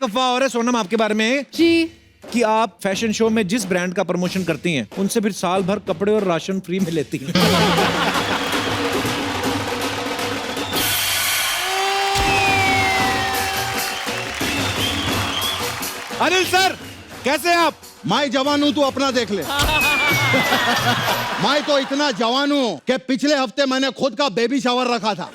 अफवाह और है सोनम आपके बारे में जी। कि आप फैशन शो में जिस ब्रांड का प्रमोशन करती हैं उनसे फिर साल भर कपड़े और राशन फ्री में लेती हैं। अनिल सर कैसे आप? मैं जवान हूं, तू अपना देख ले। मैं तो इतना जवान हूं कि पिछले हफ्ते मैंने खुद का बेबी शावर रखा था।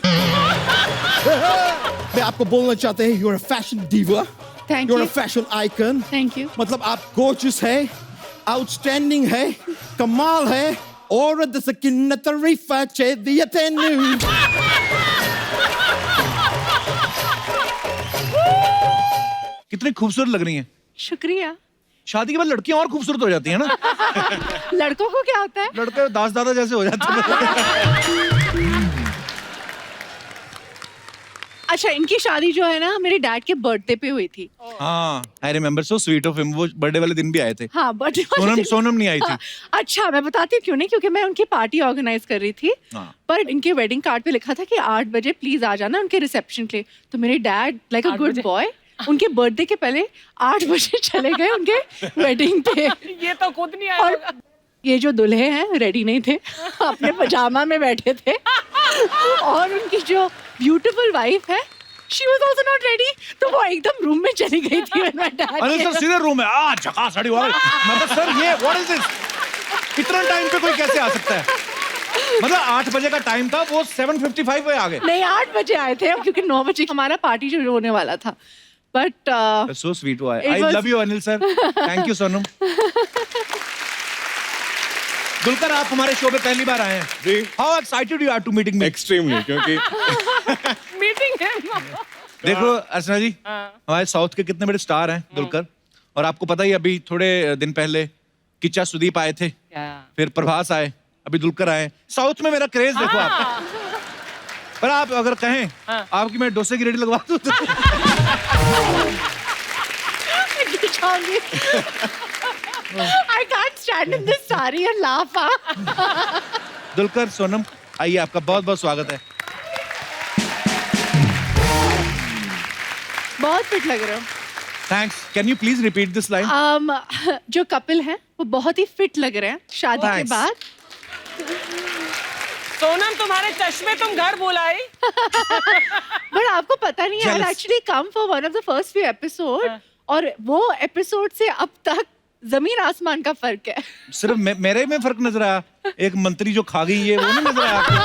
मैं आपको बोलना चाहते हैं, you're a fashion diva, thank you're you. a fashion icon। Thank you. मतलब आप gorgeous है, outstanding है, कमाल है, और दसकिन तरीफा चाहिए तेनू। कितनी खूबसूरत लग रही हैं। शुक्रिया। शादी के बाद लड़कियां और खूबसूरत हो जाती हैं ना। लड़कों को क्या होता है? लड़के दास दादा जैसे हो जाते हैं। अच्छा, इनकी शादी जो है ना मेरे डैड के बर्थडे पे हुई थी। हाँ, I remember, so sweet of him. वो बर्थडे वाले दिन भी आए थे। हाँ, बर्थडे सोनम नहीं आई थी। अच्छा, मैं बताती हूँ क्यों नहीं, क्योंकि मैं उनकी पार्टी ऑर्गेनाइज कर रही थी। हाँ। पर इनके वेडिंग कार्ड पे लिखा था कि 8 बजे प्लीज आ जाना उनके रिसेप्शन के लिए। तो मेरे dad like a good boy उनके बर्थडे के पहले 8 बजे चले गए उनके वेडिंग पे। ये तो खुद नहीं आया और होगा। ये जो दुल्हे हैं रेडी नहीं थे, अपने पजामा में बैठे थे। और उनकी जो ब्यूटीफुल वाइफ है, she was also not ready, तो वो एकदम रूम में चली गई थी। अनिल सर सीधे रूम में झकास साड़ी वाला। मतलब सर ये व्हाट इज दिस? इतना टाइम पे कोई कैसे आ सकता है? मतलब 8 बजे का टाइम था, वो 7:55 पे आ गए। नहीं, 8 बजे आए थे क्योंकि 9 बजे हमारा पार्टी शुरू होने वाला था। बट सो स्वीट हुआ है। It I was- love you Anil sir. Thank you Sonam. Dulquer आप हमारे शो पे पहली बार आए हैं। जी। How excited you are to meeting me? Extremely, क्योंकि मीटिंग है। देखो अर्चना जी, हमारे साउथ के कितने बड़े स्टार हैं दुलकर, और आपको पता ही अभी थोड़े दिन पहले किच्चा सुदीप आए थे, फिर प्रभास आए, अभी दुलकर आए। साउथ में मेरा क्रेज देखो आप। पर आप अगर कहें आपकी मैं डोसे की रेडी लगवा दूं तो I can't stand in this saree and laugh. Dulquer Sonam आइए, आपका बहुत बहुत स्वागत है। बहुत फिट लग रहे हो। Thanks. Can you please repeat this line? जो कपिल है वो बहुत ही फिट लग रहे हैं शादी के Thanks. बाद। सोनम, तुम्हारे चश्मे तुम घर बुलाई। बट आपको पता नहीं है, Jealous. Actually come for one of the first few episode, और वो एपिसोड से अब तक जमीन आसमान का फर्क है। सिर्फ मेरे में फर्क नजर आया? एक मंत्री जो खा गई है वो नहीं नजर आया आपको?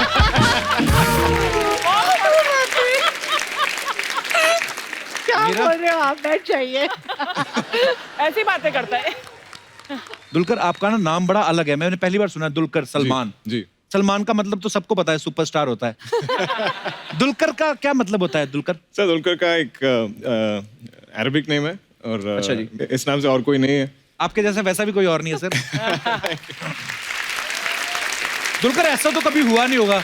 क्या मेरा- बोल रहे हो आप? बैठ जाइए। ऐसी बातें करता है। दुलकर आपका ना नाम बड़ा अलग है, मैंने पहली बार सुना। दुलकर सलमान। जी। सलमान का मतलब तो सबको पता है, सुपरस्टार होता है। दुलकर का क्या मतलब होता है? दुलकर सर, दुलकर का एक अरबिक नेम है, और अच्छा जी। इस नाम से और कोई नहीं है। आपके जैसा वैसा भी कोई और नहीं है सर। दुलकर ऐसा तो कभी हुआ नहीं होगा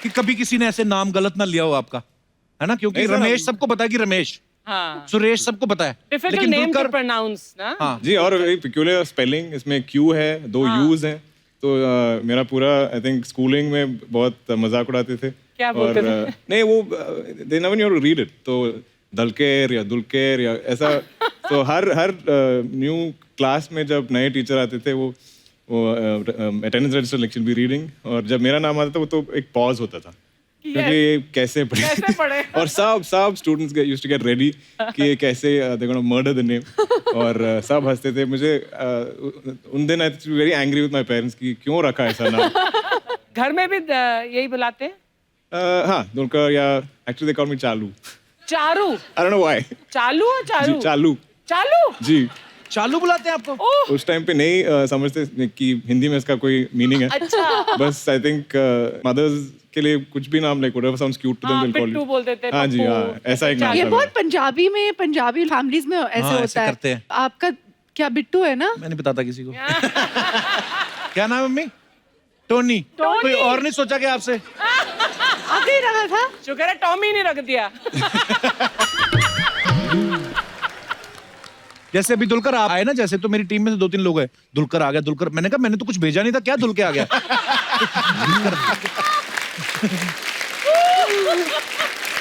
कि कभी किसी ने ऐसे नाम गलत ना लिया हो आपका, है ना? क्योंकि नहीं सर, रमेश सबको पता है कि रमेश, हाँ। सुरेश सबको पता है, डिफिकल्ट नेम टू प्रोनाउंस ना। हाँ। जी, और एक peculiar स्पेलिंग, इसमें क्यू है, 2 यूज हैं, तो मेरा पूरा आई थिंक स्कूलिंग में बहुत मजाक उड़ाते थे। क्या बोलते और, थे? नहीं, वो they never knew read it, तो दलकेर या दुलकेर या ऐसा। तो हर न्यू क्लास में जब नए टीचर आते थे, वो attendance register lecture be reading, और जब मेरा नाम आता था वो तो एक पॉज होता था, क्योंकि कैसे पढ़े। और सब students used to get ready कि कैसे they gonna murder the name, और सब हंसते थे। मुझे उन दिन I was very angry with my parents कि क्यों रखा ऐसा नाम। घर में भी यही बुलाते हैं। हाँ, दुलकर, या एक्चुअली दे कॉल मी चालू। चारू। आई डोंट नो व्हाई। चालू और चारू। जी, चालू। चालू। जी। चालू बुलाते हैं आपको? ओह, उस टाइम पे नहीं समझते कि हिंदी में इसका कोई मीनिंग है। अच्छा। बस आई थिंक मदर्स के लिए कुछ भी नाम, like whatever sounds cute to them, हाँ, विल कॉल पिट्टू यू। बोलते थे, हाँ जी, पप्पू, हाँ, ऐसा एक नाम ये था बहुत मेरा। पंजाबी फैमिलीज में ऐसे हाँ, ऐसे होता करते है। हैं। आपका क्या बिट्टू है ना? मैंने बताता किसी को। क्या नाम है मम्मी? टोनी। टोनी। कोई और नहीं सोचा क्या आपसे? आगे ही रहा था। शुक्र है टॉमी नहीं रख दिया। जैसे अभी दुलकर आप आए ना, जैसे तो मेरी टीम में से 2-3 लोग हैं, दुलकर आ गया, दुलकर। मैंने कहा मैंने तो कुछ भेजा नहीं था, क्या दुल के आ गया?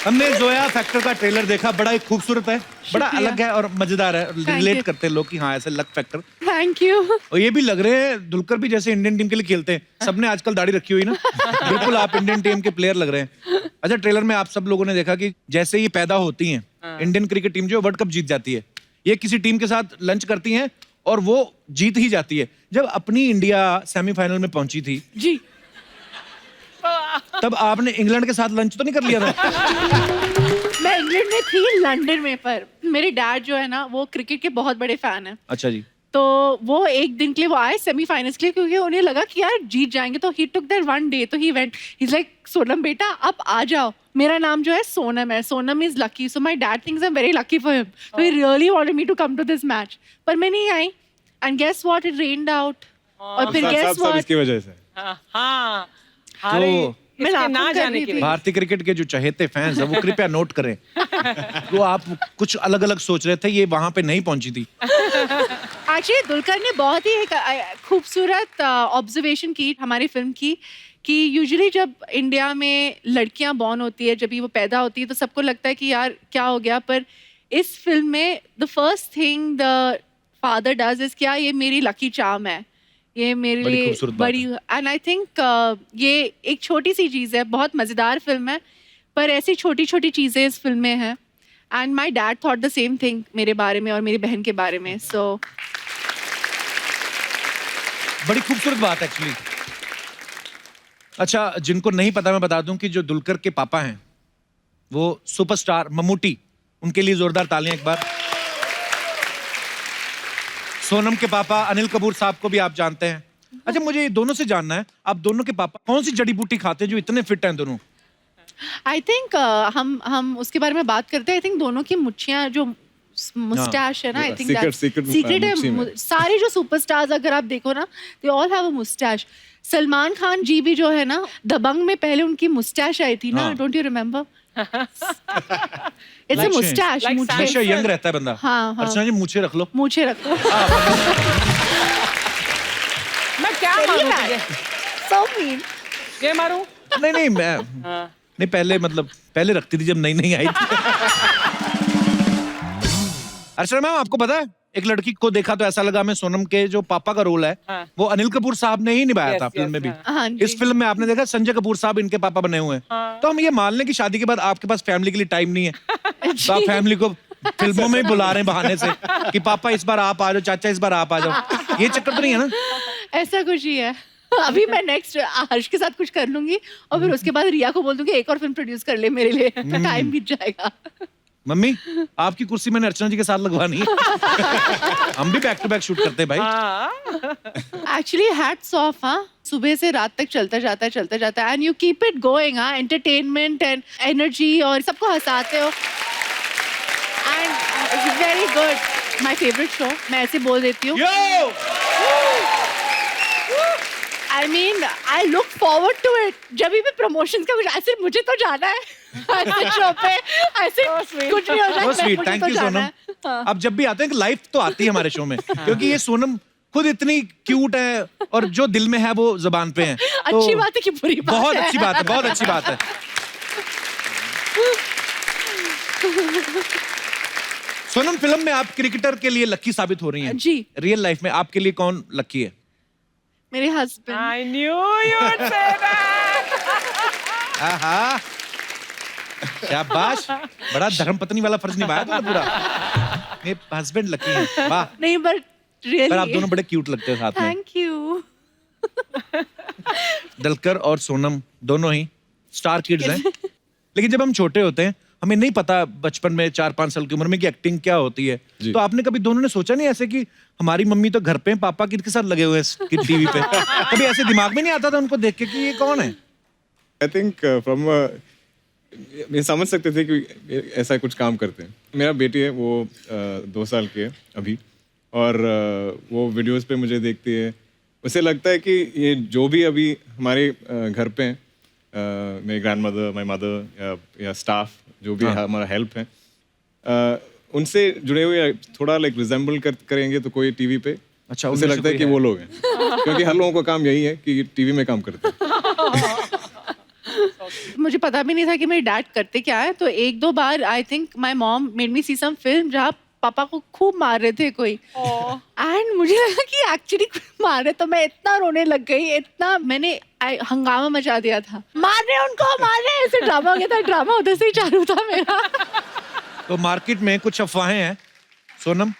हमने जोया फैक्टर का ट्रेलर देखा, बड़ा ही खूबसूरत है, बड़ा शुक्रिया। अलग है और मजेदार है, रिलेट you. करते हैं लोग कि हाँ ऐसे लक फैक्टर। Thank you. और ये भी लग रहे हैं दुलकर भी जैसे इंडियन टीम के लिए खेलते हैं, सबने आजकल दाढ़ी रखी हुई ना, बिल्कुल आप इंडियन टीम के प्लेयर लग रहे हैं। अच्छा, ट्रेलर में आप सब लोगों ने देखा कि जैसे ही पैदा होती हैं इंडियन क्रिकेट टीम जो वर्ल्ड कप जीत जाती है, ये किसी टीम के साथ लंच करती हैं और वो जीत ही जाती है। जब अपनी इंडिया सेमीफाइनल में पहुंची थी जी। तब आपने इंग्लैंड के साथ लंच तो नहीं कर लिया था? मैं इंग्लैंड में थी, लंदन में, पर मेरे डैड जो है ना वो क्रिकेट के बहुत बड़े फैन हैं। अच्छा जी। तो वो एक दिन के लिए वो आए सेमीफाइनल्स के लिए, क्योंकि उन्हें लगा कि यार जीत जाएंगे, तो ही टुक दैट वन डे, तो he went, he is like Sonam बेटा आप आ जाओ, मेरा नाम जो है सोनम है, Sonam is lucky, so my dad thinks I am very lucky for him, so he really wanted me to come to this match, पर मैं नहीं आई, and guess what, it rained out, और फिर गेस सब व्हाट, इसकी वजह से। हाँ तो मैं इसके लाखों ना कर जाने रही के थी। लिए। भारतीय क्रिकेट के जो चहेते फैंस हैं वो कृपया नोट करें, तो आप कुछ अलग अलग सोच रहे थे, ये वहां पे नहीं पहुंची थी। एक्चुअली दुलकर ने बहुत ही एक खूबसूरत ऑब्जर्वेशन की हमारी फिल्म की, कि यूजुअली जब इंडिया में लड़कियां बॉर्न होती है, जब भी वो पैदा होती है, तो सबको लगता है कि यार क्या हो गया, पर इस फिल्म में the first thing the father does is, क्या ये मेरी लकी चार्म है, ये मेरे बड़ी लिए खूबसूरत बात बड़ी, एंड आई थिंक ये एक छोटी सी चीज़ है, बहुत मज़ेदार फिल्म है, पर ऐसी छोटी छोटी चीज़ें इस फिल्म में हैं, and my dad thought the same thing मेरे बारे में और मेरी बहन के बारे में, सो बड़ी खूबसूरत बात एक्चुअली। अच्छा, जिनको नहीं पता मैं बता दूं कि जो दुलकर के पापा हैं वो सुपरस्टार मम्मूटी, उनके लिए जोरदार तालियां एक बार। सोनम के पापा अनिल कपूर साहब को भी आप जानते हैं। अच्छा, मुझे ये दोनों से जानना है, आप दोनों के पापा कौन सी जड़ी बूटी खाते हैं जो इतने फिट हैं दोनों? आई थिंक हम उसके बारे में बात करते हैं। आई थिंक दोनों की मुच्छियाँ जो मुस्टैश है ना, आई थिंक secret सीक्रेट मुच्छी है। में। सारे जो सुपरस्टार्स अगर आप देखो ना, they all have a mustache. Salman Khan ji भी जो है ना, दबंग में पहले उनकी मुस्टैश आई थी ना, हाँ। Don't you remember? It's a Like Moustache, like मुझे हमेशा यंग रहता है बंदा। हाँ, हाँ। अर्चना जी मुझे रख लो। मुझे रखो। मैं क्या मारूं तुझे? So mean. ये मारूं? नहीं नहीं, मैं नहीं, पहले मतलब पहले रखती थी जब नई नई आई थी। अर्चना मैम, आपको पता है एक लड़की को देखा तो ऐसा लगा मैं सोनम के जो पापा का रोल है हाँ। वो अनिल कपूर साहब ने ही निभाया Yes, था फिल्म yes, में भी। हाँ जी। इस फिल्म में आपने देखा संजय कपूर साहब इनके पापा बने हुए हैं। तो हम ये मान लें कि शादी के बाद आपके पास फैमिली के लिए टाइम नहीं है, तो आप फैमिली को फिल्मों में ही बुला रहे हैं बहाने से कि पापा इस बार आप आ जाओ, चाचा इस बार आप आ जाओ। ये चक्कर तो नहीं है ना? ऐसा कुछ ही है। अभी मैं नेक्स्ट हर्ष के साथ कुछ कर लूंगी और फिर उसके बाद रिया को बोल दूंगी एक और फिल्म प्रोड्यूस कर ले मेरे लिए, तो टाइम बीत जाएगा। मम्मी, आपकी कुर्सी मैंने अर्चना जी के साथ लगवानी है। हम भी बैक टू बैक शूट करते हैं भाई। एक्चुअली हैट्स ऑफ, हाँ, सुबह से रात तक चलता जाता है and you keep it going, हाँ, एंटरटेनमेंट एंड एनर्जी, और सबको हंसाते हो and it's very good. My favourite show, मैं ऐसे बोल देती हूँ। I mean I look forward to it. जब भी प्रमोशंस का कुछ ऐसे, मुझे तो जाना है ऐसे शो पे, ऐसे कुछ नहीं हो जाए, बहुत स्वीट, मुझे थैंक तो यू जाना सोनम। है। हाँ। अब जब भी आते हैं कि लाइफ तो आती है हमारे शो में, क्योंकि ये सोनम खुद इतनी क्यूट है और जो दिल में है वो जुबान पे है। तो अच्छी बात है कि बुरी बात बहुत है? अच्छी बात है, बहुत अच्छी बात है। सोनम, फिल्म में आप क्रिकेटर के लिए लकी साबित हो रही हैं। जी। रियल लाइफ में आपके लिए कौन लकी है? मेरे husband. I knew you would say that. आहा, शाबाश, बड़ा धर्मपत्नी वाला फर्ज निभाया तुमने पूरा। मेरे हस्बैंड लकी हैं, वाह। नहीं, बट पर आप रियली दोनों बड़े क्यूट लगते हो साथ में। Thank you. दलकर और सोनम दोनों ही स्टार किड्स हैं। लेकिन जब हम छोटे होते हैं हमें नहीं पता बचपन में 4-5 साल की उम्र में कि एक्टिंग क्या होती है। जी। तो आपने कभी दोनों ने सोचा नहीं ऐसे कि हमारी मम्मी तो घर पे हैं, पापा किसके साथ लगे हुए हैं टीवी पे? कभी ऐसे दिमाग में नहीं आता था उनको देख के कि ये कौन है? आई थिंक फ्रॉम ये समझ सकते थे कि ऐसा कुछ काम करते हैं। मेरा बेटी है, वो 2 साल की है अभी, और वो वीडियोस पे मुझे देखती है। उसे लगता है कि ये जो भी अभी हमारे घर पे हैं, मेरी ग्रैंड मदर, माई मदर या स्टाफ जो भी हमारा हेल्प है, उनसे जुड़े हुए थोड़ा लाइक रिजेंबल करेंगे तो कोई टीवी पे, अच्छा, उसे उनमें से लगता है कोई कि है। वो लोग हैं। क्योंकि हर लोगों का काम यही है कि टीवी में काम करते हैं। मुझे पता भी नहीं था कि मेरे डैड करते क्या है, तो एक दो बार I think my mom made me see some film जहाँ पापा को खूब मार रहे थे कोई, एंड मुझे लगा कि एक्चुअली मार रहे, तो मैं इतना रोने लग गई, इतना मैंने हंगामा मचा दिया था, मार रहे उनको, मार रहे, ऐसे ड्रामा हो गया था, ड्रामा उधर से ही चालू था मेरा। तो मार्केट में कुछ अफवाहें हैं सोनम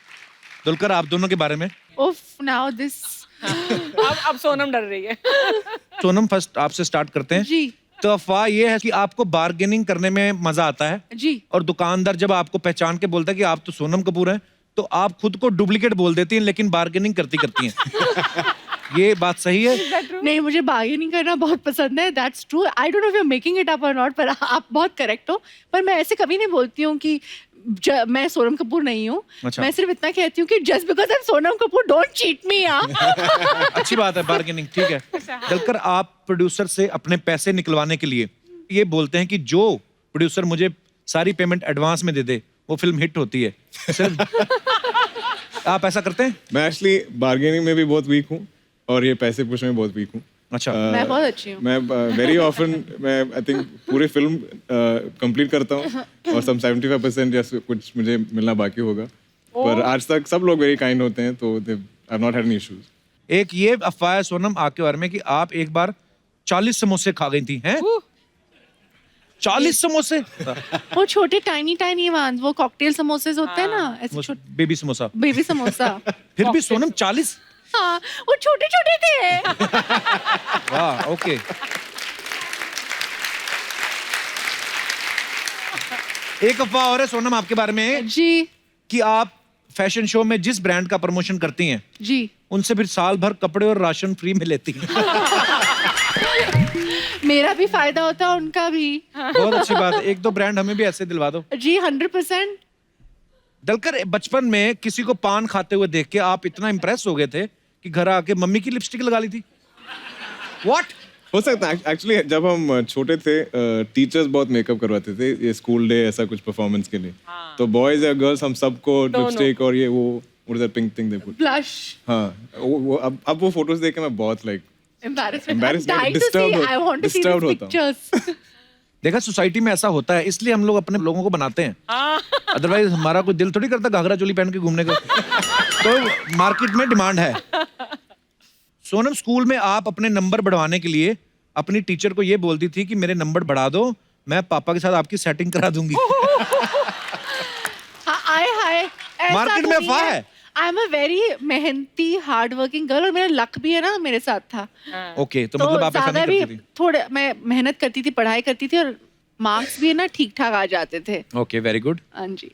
दुलकर आप दोनों के बारे में। उफ, नाउ दिस। अब सोनम डर रही है। सोनम फर्स्ट आपसे स्टार्ट करते हैं। जी तो अफवाह ये है कि आपको बार्गेनिंग करने में मजा आता है, जी। और दुकानदार जब आपको पहचान के बोलता है कि आप तो सोनम कपूर हैं, तो आप खुद को डुप्लीकेट बोल देती हैं लेकिन बार्गेनिंग करती हैं। ये बात सही है? नहीं, मुझे बार्गेनिंग करना बहुत पसंद है, that's true. I don't know if you are making it up और नॉट, पर आप बहुत करेक्ट हो। पर मैं ऐसे कभी नहीं बोलती हूँ कि मैं सोनम कपूर नहीं हूँ। अच्छा। मैं सिर्फ इतना कहती हूँ कि just because I am Sonam Kapoor don't cheat मी यार। अच्छी बात है, बार्गेनिंग ठीक है। दलकर आप प्रोड्यूसर से अपने पैसे निकलवाने के लिए ये बोलते हैं कि जो प्रोड्यूसर मुझे सारी पेमेंट एडवांस में दे दे वो फिल्म हिट होती है, सिर्फ आप ऐसा करते हैं? मैं एक्चुअली बार्गेनिंग में भी बहुत वीक हूँ और ये पैसे पूछने में बहुत वीक हूँ। अच्छा। मैं बहुत अच्छी हूँ। मैं वेरी ऑफन मैं आई थिंक पूरी फिल्म कंप्लीट करता हूँ और सम 75% या कुछ मुझे मिलना बाकी होगा, पर आज तक सब लोग वेरी काइंड होते हैं, तो I have not had any issues. एक ये अफवाह है सोनम आपके बारे में कि आप एक बार 40 समोसे खा गई थी, हैं? 40 समोसे? वो छोटे टाइनी टाइनी वंस, वो कॉकटेल समोसे होते हैं ना, ऐसे छोटे बेबी समोसा। बेबी समोसा। फिर भी सोनम 40? हाँ, वो छोटे छोटे थे। वाह, ओके। एक अफवाह और है सोनम आपके बारे में जी कि आप फैशन शो में जिस ब्रांड का प्रमोशन करती हैं जी। उनसे फिर साल भर कपड़े और राशन फ्री में लेती हैं। मेरा भी फायदा होता है, उनका भी। बहुत अच्छी बात है, एक दो ब्रांड हमें भी ऐसे दिलवा दो। जी 100%। दलकर बचपन में किसी को पान खाते हुए देख के आप इतना इम्प्रेस हो गए थे कि घर आके मम्मी की लिपस्टिक लगा ली थी? व्हाट? हो सकता है एक्चुअली जब हम छोटे थे टीचर्स बहुत मेकअप करवाते थे, ये स्कूल डे ऐसा कुछ परफॉर्मेंस के लिए, तो बॉयज या गर्ल्स हम सबको लिपस्टिक और ये वो pink thing they put. Blush. हाँ, वो अब वो फोटोज देख के मैं बहुत like Embarrassment. I'm dying to see. I want to see disturbed these होता हूँ। pictures. देखा, सोसाइटी में ऐसा होता है, इसलिए हम लोग अपने लोगों को बनाते हैं, अदरवाइज हमारा कोई दिल थोड़ी करता घाघरा चोली पहन के घूमने का। तो मार्केट में डिमांड है। सोनम, स्कूल में आप अपने नंबर बढ़वाने के लिए अपनी टीचर को ये बोलती थी कि मेरे नंबर बढ़ा दो, मैं पापा के साथ आपकी सेटिंग करा दूंगी। हाय मार्केट में अफवाह है। आई एम अ वेरी मेहनती हार्ड वर्किंग गर्ल, और मेरा लक भी है ना मेरे साथ था। ओके, तो मतलब आप ऐसा ज्यादा नहीं भी करती थी? थोड़े मैं मेहनत करती थी, पढ़ाई करती थी, और मार्क्स भी है ना ठीक ठाक आ जाते थे। Okay, very good. हाँ जी।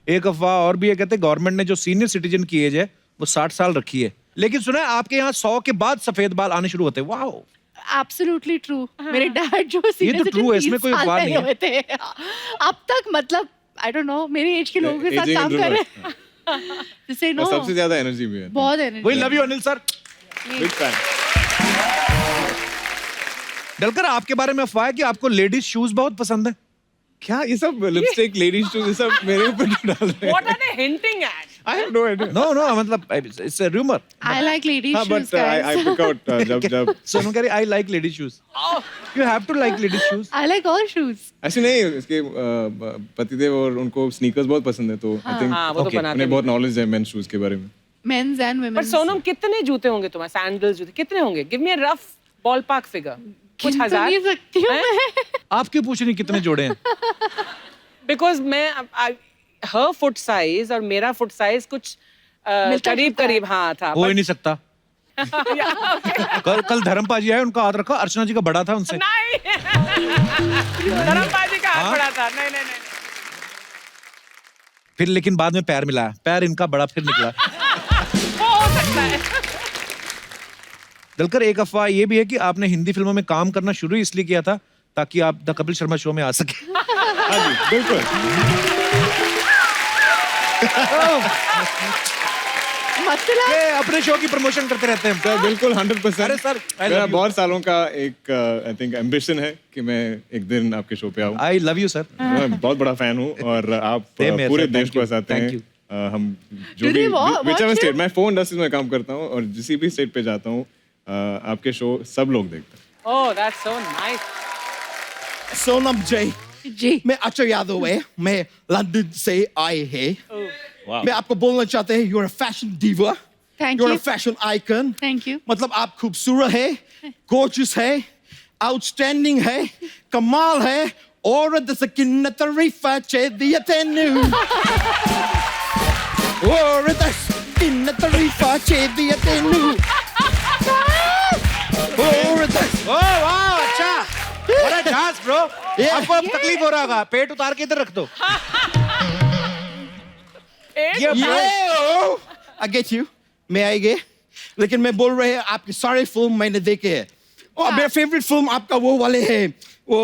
एक अफवाह और भी है, कहते हैं गवर्नमेंट ने जो सीनियर सिटीजन की एज है वो 60 साल रखी है, लेकिन सुना है आपके यहाँ 100 के बाद सफेद बाल आने शुरू होते हैं। वाह, एब्सोल्युटली ट्रू। मेरे डैड जो ये तो true है, इसमें कोई अफवाह नहीं है। हुए थे अब तक, मतलब आई डोंट नो, मेरी एज के लोगों के साथ Aging काम कर introvert, रहे हैं। जिसे नो और सबसे ज्यादा एनर्जी भी है। बहुत एनर्जी। वही love you Anil sir. Big fan. Dulquer, आपके बारे में अफवाह है कि आपको लेडीज शूज बहुत पसंद है। क्या ये सब लिपस्टिक लेडीज शूज ये सब मेरे ऊपर क्यों डाल रहे हैं? What are they hinting at? I have no idea. No no, मतलब it's a rumor। I like ladies हाँ, shoes but I pick out जब सोनू कह रही I like ladies shoes. You have to like ladies shoes. I like all shoes. ऐसे नहीं, इसके पतिदेव और उनको स्नीकर्स बहुत पसंद है, तो आई थिंक हाँ, वो तो बनाते उन्हें बहुत नॉलेज है मेन शूज के बारे में। Men's and women. पर सोनम, कितने जूते होंगे तुम्हारे, सैंडल्स जूते कितने होंगे? Give me a rough ballpark figure. कुछ हजार? नहीं सकती हूँ मैं। आप क्यों पूछ रही कितने जोड़े हैं? बिकॉज मैं हर फुट साइज और मेरा फुट साइज कुछ करीब करीब हाँ था। हो ही नहीं सकता। कल धर्मपाजी आए, उनका हाथ रखा, अर्चना जी का बड़ा था उनसे। नहीं, धर्मपाजी का हाथ बड़ा था। नहीं नहीं नहीं। फिर लेकिन बाद में पैर मिला, पैर इनका बड़ा फिर निकला। हो सकता है। दलकर, एक अफवाह ये भी है कि आपने हिंदी फिल्मों में काम करना शुरू इसलिए किया था ताकि आप द कपिल शर्मा शो में आ सके। हाँ जी, बिल्कुल। मतलब ये अपने शो की प्रमोशन करते रहते हैं। सर बिल्कुल 100%। अरे सर, I मेरा love you. बहुत सालों का एक आई थिंक एम्बिशन है कि मैं एक दिन आपके शो पे आऊँ। I love you sir. मैं बहुत बड़ा फैन हूँ और आप Same here, पूरे sir. देश Thank को you. हंसाते Thank हैं। you. हम Do जो भी they watch whichever you? State, मैं फोन इंडस्ट्री में काम करता हूँ और जिस भी स्टेट पे जाता हूँ आपके शो सब लोग देखते हैं। Oh, that's so nice. Sonam जी जी मैं अक्षय यादव है मैं लंदन से आए हैं Wow. मैं आपको बोलना चाहते हैं you are fashion diva Thank you are you. Fashion icon Thank you. मतलब आप खूबसूरत है गॉर्जियस है आउटस्टैंडिंग है कमाल है और दसकिन तरीफा चाहिए nu और दसकिन तरीफा चाहिए nu और दस ओह वाह अच्छा बड़ा डांस ब्रो Yeah. आपको अब तकलीफ हो रहा होगा पेट उतार के इधर रख दो ये Yo! I get you. मैं आएंगे लेकिन मैं बोल रहे हैं आपकी सारे फिल्म मैंने देखे हैं और मेरा फेवरेट फिल्म आपका वो वाले है वो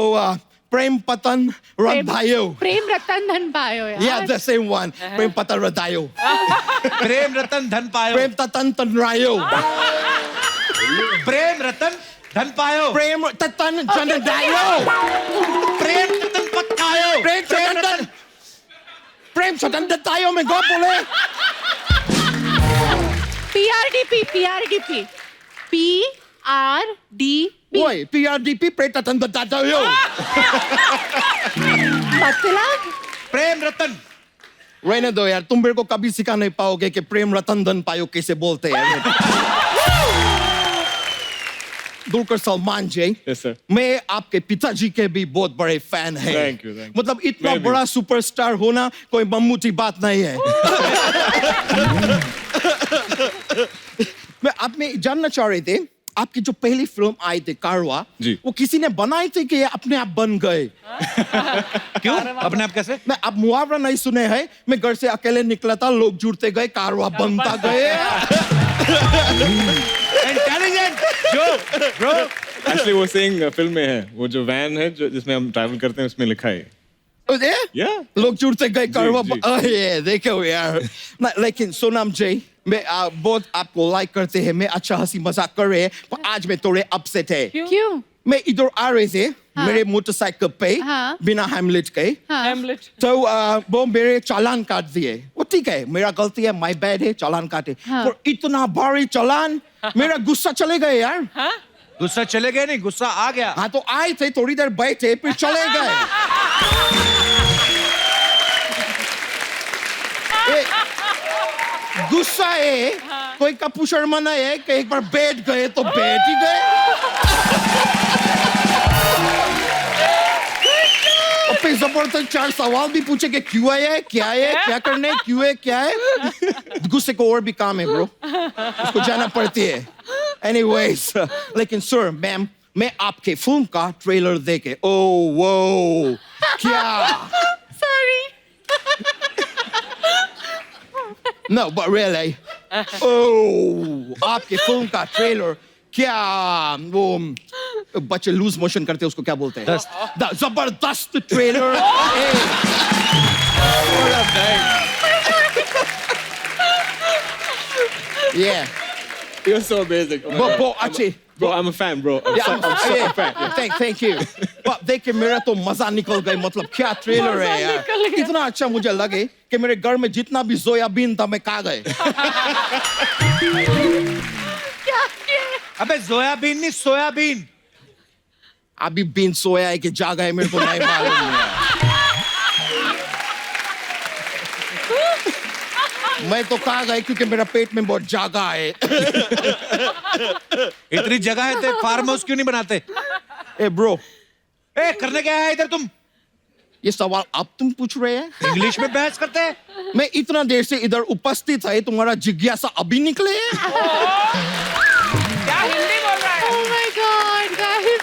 प्रेम पतन रंधायो प्रेम रतन धन पायो यार Yeah, the same one. प्रेम पतन रंधायो प्रेम रतन धन पायो प्रेम ततन तनरायो प्रेम रतन धन पायो प्रेम ततन जनदायो प्रेम रतन पकायो प्रेम चतन प्रेम चतन दतायो में गो बोले PRDP ओए PRDP प्रेम ततन दतायो मतलब प्रेम रतन रहने दो यार तुम मेरे को कभी सिखा नहीं पाओगे कि प्रेम रतन धन पायो कैसे बोलते हैं दुलकर सलमान जी Yes, sir. मैं आपके पिताजी के भी बहुत बड़े फैन हैं Thank you, thank you. मतलब इतना मैं भी। बड़ा सुपरस्टार होना कोई मम्मूटी बात नहीं है मैं आप में जानना चाह रहे थे आपकी जो पहली फिल्म आई थी कारवा जी। वो किसी ने बनाई थी कि ये अपने आप बन गए क्यों अपने आप कैसे मैं अब मुहावरा नहीं सुने हैं मैं घर से अकेले निकला था लोग जुड़ते गए कारवा बनता गए इंटेलिजेंट जो ब्रो Actually वो saying फिल्म में है वो जो वैन है जो जिसमें हम ट्रैवल करते हैं उसमें लिखा है Yeah. लोग जुड़ते गए कारवा जी। ये देखो यार लेकिन सोनम जी मैं बहुत आपको लाइक करते हैं मैं अच्छा हंसी मजाक कर रहे हैं पर आज मैं थोड़े अपसेट है क्यों मैं इधर आ रहे थे मेरे मोटरसाइकिल पे हाँ। बिना हेमलेट के Hamlet. तो वो मेरे चालान काट दिए वो ठीक है मेरा गलती है माय बैड है चालान काटे पर इतना भारी चालान मेरा गुस्सा चले गए यार गुस्सा चले गए नहीं गुस्सा आ गया हाँ तो आए थे थोड़ी देर बैठे फिर चले गए गुस्सा है कोई कपू शर्मा नहीं है कि एक बार बैठ गए तो बैठ ही गए और फिर जबरदस्त 4 सवाल भी पूछे कि क्यों आए है क्या करने क्यों है क्या है गुस्से को और भी काम है ब्रो उसको जाना पड़ती है एनीवेज लेकिन सर मैम मैं आपके फिल्म का ट्रेलर देखे ओ वो क्या sorry No, but really. Oh, आपके फिल्म का ट्रेलर क्या वो बच्चे लूज मोशन करते हैं उसको क्या बोलते हैं जबरदस्त trailer Yeah, You're so amazing. वो अच्छे Bro, I'm a fan, bro. I'm so a fan. Yeah. Thank you. But देख के मेरा तो मजा निकल गई मतलब क्या ट्रेलर है यार निकल गया। इतना अच्छा मुझे लगे कि मेरे घर में जितना भी सोयाबीन था मैं खा गए क्या अबे सोयाबीन नहीं सोयाबीन अभी बीन सोया है कि जागा है मेरे को नहीं मालूम है मैं तो खा गए क्योंकि मेरा पेट में बहुत जागा है इतनी जगह है तो फार्म हाउस क्यों नहीं बनाते ए ब्रो ए करने क्या है इधर तुम ये सवाल अब तुम पूछ रहे हैं इंग्लिश में बहस करते हैं मैं इतना देर से इधर उपस्थित है तुम्हारा जिज्ञासा अभी निकले क्या हिंदी बोल रहा है Oh my God, guys.